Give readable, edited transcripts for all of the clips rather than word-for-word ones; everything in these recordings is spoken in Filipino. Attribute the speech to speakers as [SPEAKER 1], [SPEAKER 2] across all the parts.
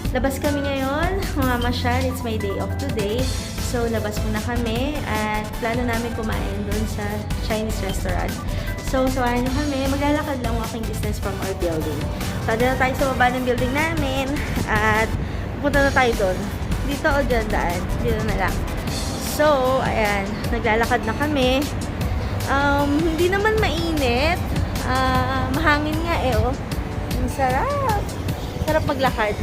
[SPEAKER 1] Labas kami ngayon, mga masyal. It's my day off today. So, labas muna kami at plano namin kumain doon sa Chinese restaurant. So, sawahan nyo kami. Maglalakad lang walking distance from our building. Tada na tayo sa baba ng building namin at pupunta na tayo doon. Dito o dyan daan. Dito na lang. So, ayan. Naglalakad na kami. Hindi naman mainit. Mahangin nga eh, oh. Ang sarap. Sarap maglakad.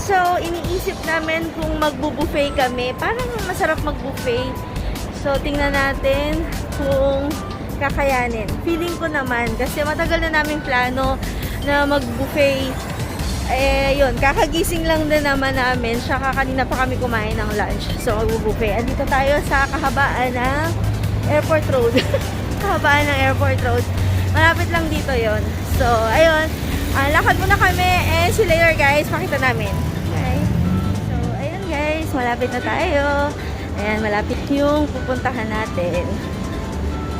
[SPEAKER 1] So, iniisip namin kung magbu-buffet kami. Parang masarap mag-buffet. So, tingnan natin kung kakayanin. Feeling ko naman, kasi matagal na namin plano na mag-buffet. Eh, yun, kakagising lang din naman namin. Saka kanina pa kami kumain ng lunch. So, mag-buffet. Andito tayo sa kahabaan ng Airport Road. Kahabaan ng Airport Road. Malapit lang dito yon. So, ayun. Lakad muna kami. And see you later, guys. Pakita namin. Okay. So, ayun, guys. Malapit na tayo. Ayan, malapit yung pupuntahan natin.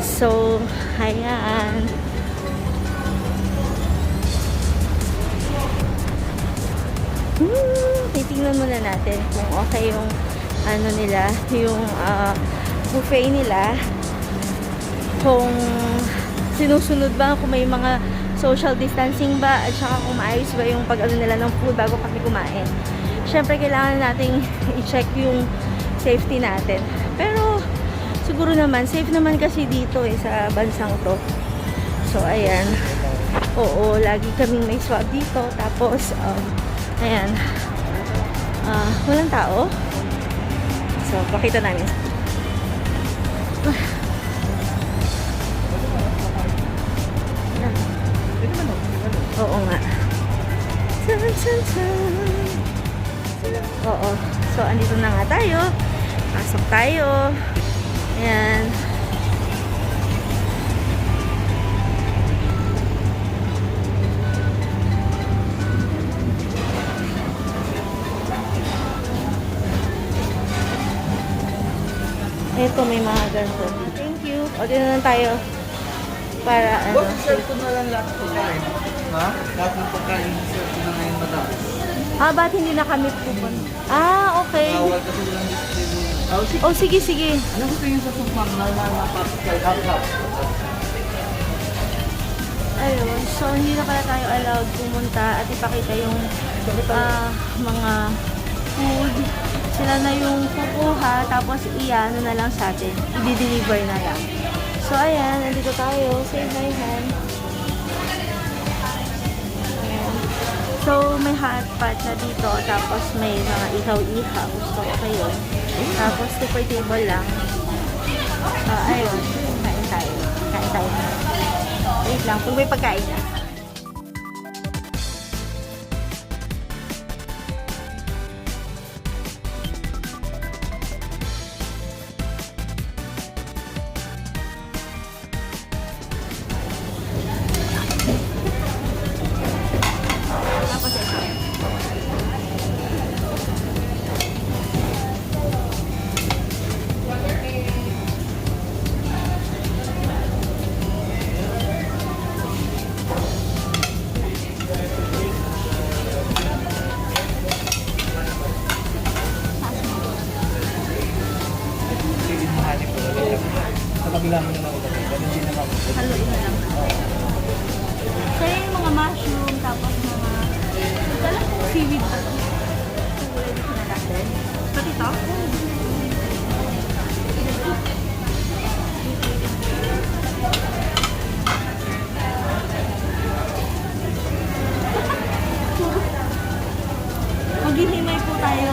[SPEAKER 1] So, ayan. Titingnan muna natin kung okay yung ano nila, yung buffet nila. Kung sinusunod ba, kung may mga social distancing ba, at saka kung maayos ba yung pag-ano nila ng food bago kami kumain. Siyempre, kailangan nating i-check yung safety natin. Pero, siguro naman, safe naman kasi dito eh, sa bansang to. So, ayan. Oo, lagi kaming may swab dito. Tapos, ayan. Walang tao. So, pakita namin. Oo nga. Oo. So, andito na nga tayo. Pasok tayo. Ayan. Ito, may mga ganito. Thank you. O, dito na tayo. Para, ano.
[SPEAKER 2] Serve ko na lang lahat ng pagkain. Ha? Lahat ng pagkain, serve ko na ngayon madami.
[SPEAKER 1] Ba't hindi na kami pupunta? Okay.
[SPEAKER 2] Bawal kasi lang dito.
[SPEAKER 1] Oh, sige, sige.
[SPEAKER 2] Ano gusto niyo sa sukmang na half-half?
[SPEAKER 1] Ayun. So, hindi na pala tayo allowed pumunta at ipakita yung mga food. Sila na yung kukuha, tapos iyan na lang sa atin. I-deliver na lang. So, ayan. Nandito tayo. Save my hand. Ayan. So, may hot pot na dito. Tapos, may mga ihaw-ihaw. So, okay yun. Tapos, super table lang. So, ayun. Kain tayo. Kain tayo. Wait lang. Kung may pagkain na.
[SPEAKER 2] Sa kabila mo na lang ulit. Ganun din naman.
[SPEAKER 1] Haluin na lang. Kaya yung mga mushroom, tapos mga... Dalang kong seaweed pa ito. So, ready ko na natin. Pati ito? Maghihimay po tayo.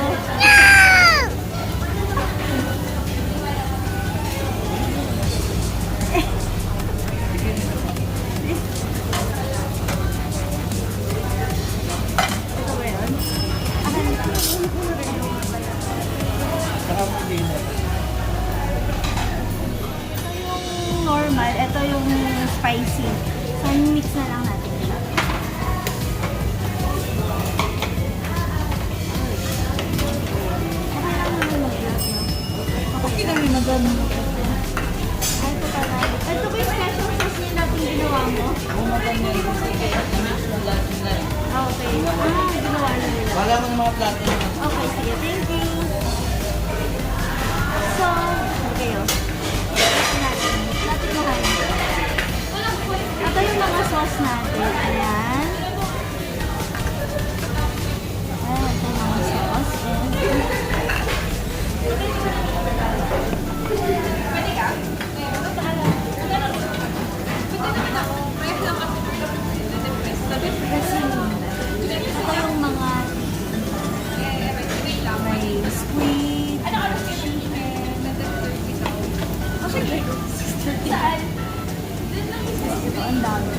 [SPEAKER 1] Normal, ito yung spicy. So, mix na lang natin siya. Okay lang naman mag-vlog, no?
[SPEAKER 2] Okay lang rin, madam.
[SPEAKER 1] Ay, ito pala. Ito ba yung special sauce niya natin ginawa mo?
[SPEAKER 2] Oo, madam yan. Kasi kaya na-mix na lahat nila.
[SPEAKER 1] Okay. Ginawa na nila.
[SPEAKER 2] Wala mo ng mga plato na.
[SPEAKER 1] Okay, sige. Thank you. So, kayo. Natin mo kayo. Ito yung mga sauce natin. Ayan. Ayan, ito yung mga sauce. Kasi ito yung mga may squid, chicken. Ito ang dami.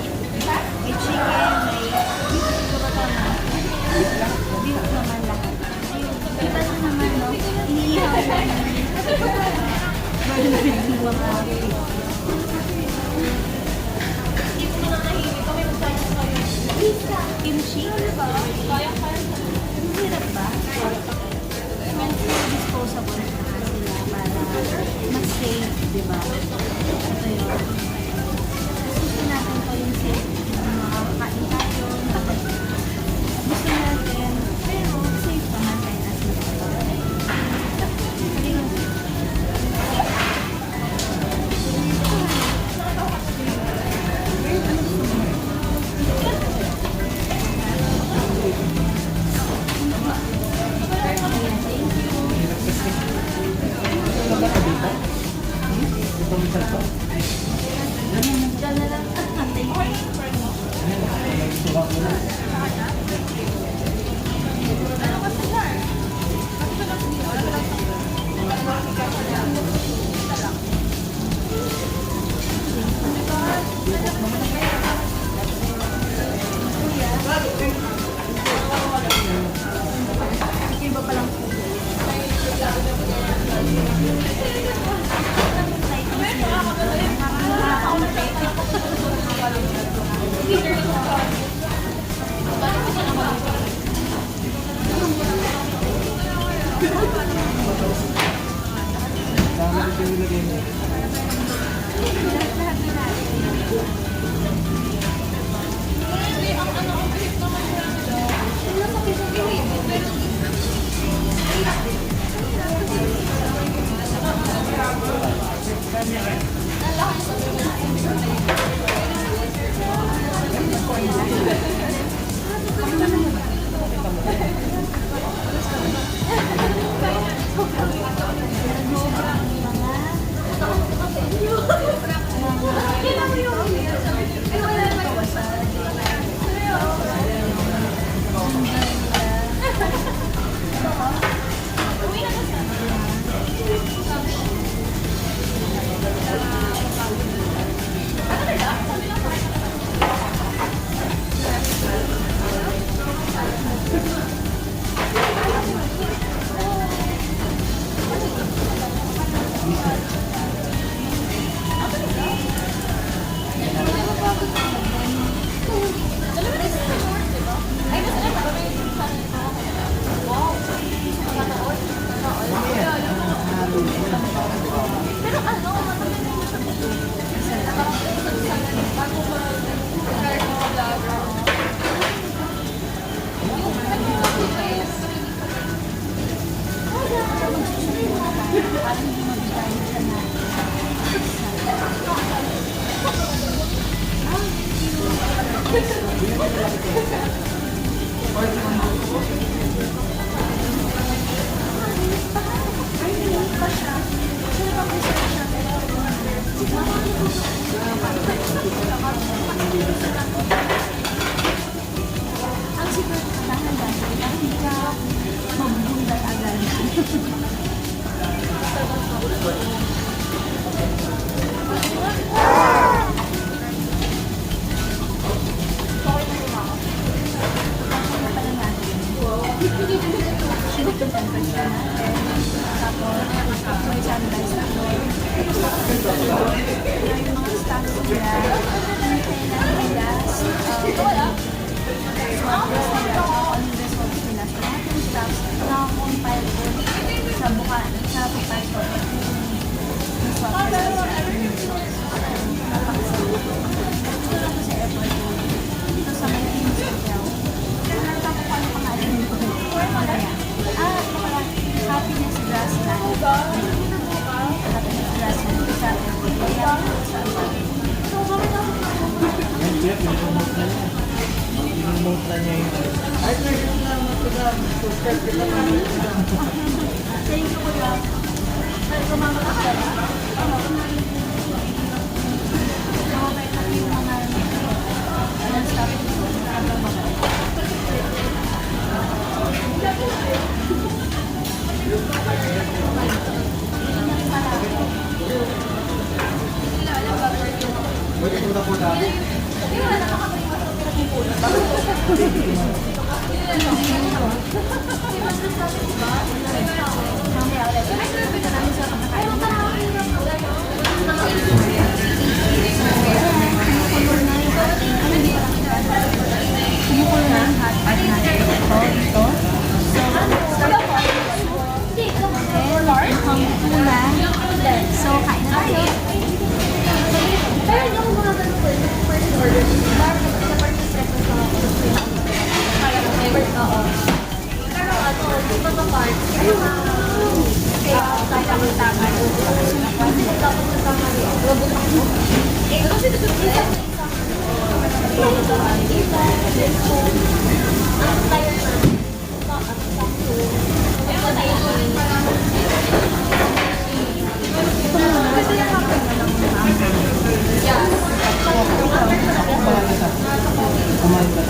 [SPEAKER 1] May chicken, may beef naman lahat. Iba na naman, no? Iniihaw naman. Burger yung mga kimchi. Ang hirap ba? Disposable na sila para mas safe, di ba? Ito yun. Gusto natin po yung safe na makakain tayo. Gusto natin, pero safe naman tayo na sila. Diyan na lang. Thank you. Iba pa lang po.
[SPEAKER 2] Dami rin yung nilagay mo. Ang siguro katahan dahil hindi ka mabundan agad. Tapos, may sunrise na doon. Yung mga staff nila, hintay na nila, swab test nila, on results nila. So, lahat ng staff, nakakompile po sa papasok yung swab test nila, yung results. Gusto lang ko sa airport dito sa may Teams Hotel. Nakita ko paano pangalan nito.
[SPEAKER 3] Remote na niya yung...
[SPEAKER 2] Thank you, kuya. Ay, kumama ka pala. Okay, pati yung mga non-stop So, kain na tayo. Pero hindi ako mga ganun po. First order. Pero ano, dito sa park. Kaya tayo kami tama. Kasi dapat kasama rin. Robot ako. Kasi dito sa ang tire na.
[SPEAKER 3] Kumain ka.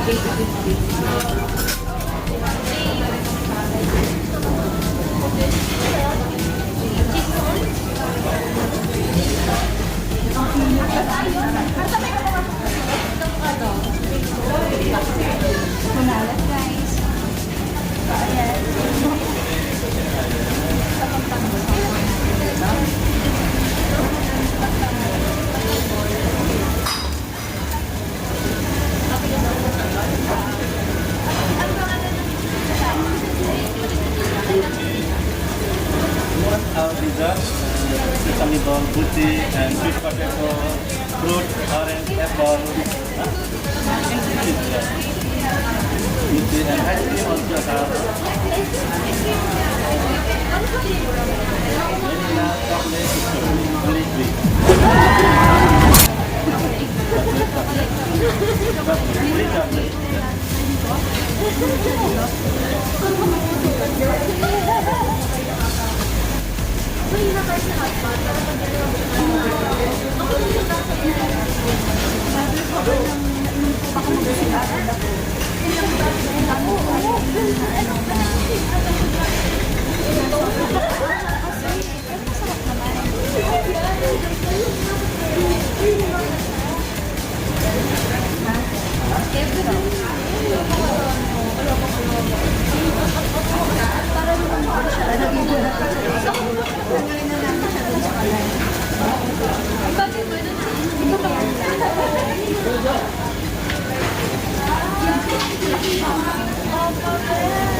[SPEAKER 2] Kunalat guys.
[SPEAKER 4] Our dessert, sesame ball, butti, and sweet potato, fruit, orange, apple. Butti and ice cream also have. Vanilla, chocolate, strawberry, sweet. Chocolate, chocolate.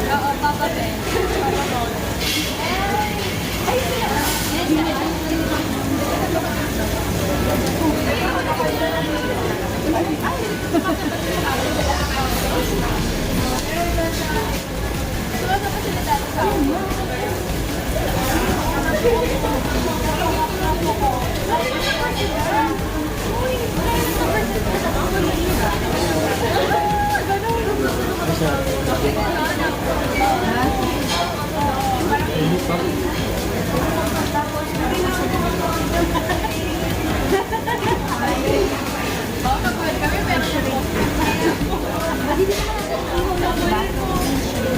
[SPEAKER 2] Oo, Papa Ben.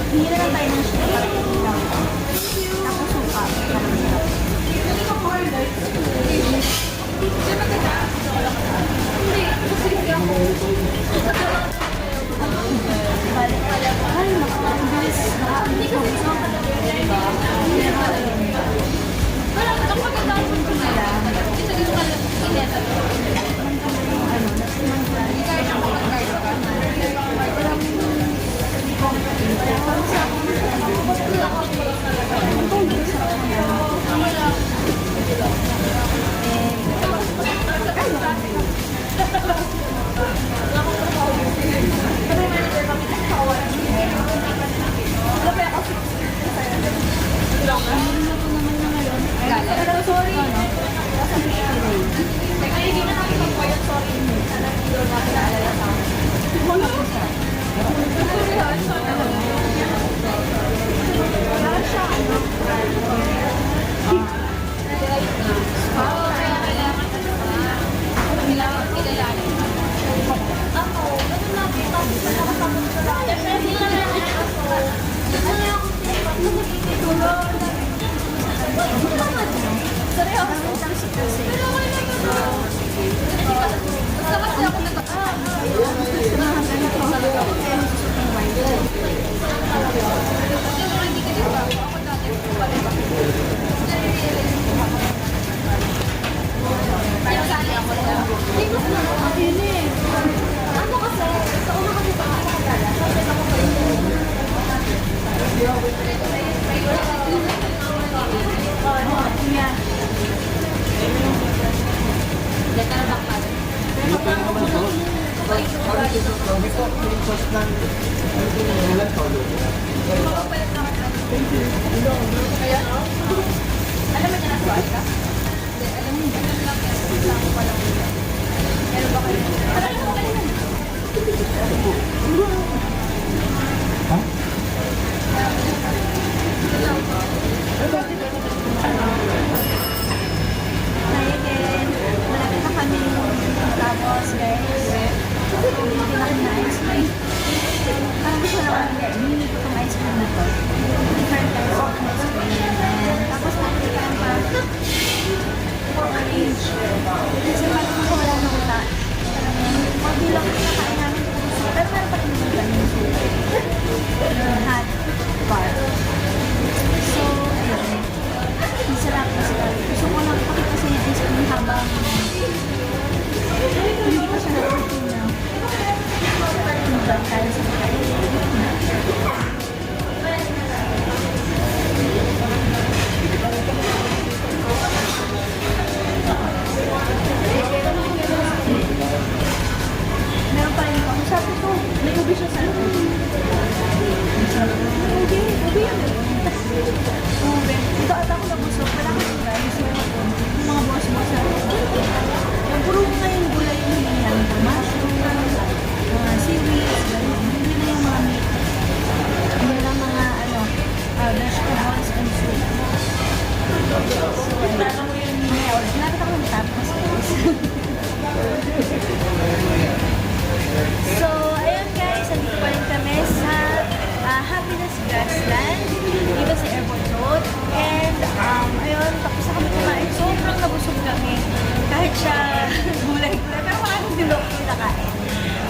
[SPEAKER 1] Hindi na lang tayo ng shrimp para ilang. Tapos suka. Ay, nakakabilis. Hindi ko gusto. Malapit na kami tapos guys. Hindi na kami na-explain. out tayo sa meron pa rin ako. Sabi ko, may ubi siya sa akin. Ubi yan. Ubi. Ito ata ako nabusog. Wala ko yung guys. Yung mga boss-boss na. Yung puro ngayon gulay yung hinihan. Mushroom, mga seaweeds, hindi na yung mga meat. Hindi na mga vegetables and soup. Sinapit ako ng tapos. So, ayun guys, nandito pa rin kami sa Happiness Grassland dito sa Airport Road. And, ayun, tapos na kami kumain. Sobrang nabusog kami. Kahit siya gulay-gulay, pero maraming dilok yung nakain.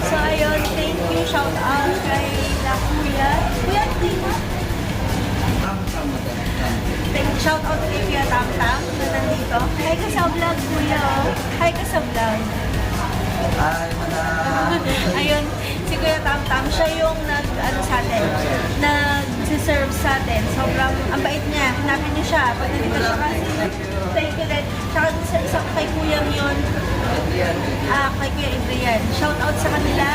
[SPEAKER 1] So, ayun, thank you, shout out kay La Kuya. Kuya, di ba? Shout out kay Kuya Tam Tam na nandito. Hi ka sa vlog, Kuya. Hi ka sa vlog.
[SPEAKER 4] Hi, madam.
[SPEAKER 1] Ayun, si Kuya Tam Tam, siya yung sa atin, nag-serve sa atin. Sobrang, ang bait niya, hanapin niyo siya. Pag nandito siya kasi, thank you din. Tsaka sa isang kay Kuyang yun, kay Kuya Adrian. Shout out sa kanila.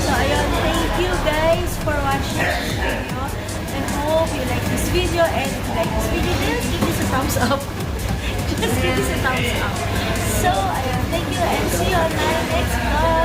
[SPEAKER 1] So, ayun, thank you guys for watching this video. And hope you like this video. And if you like this video, just give this a thumbs up. Just give this a thumbs up. So, ayun, thank you and see you on my next vlog.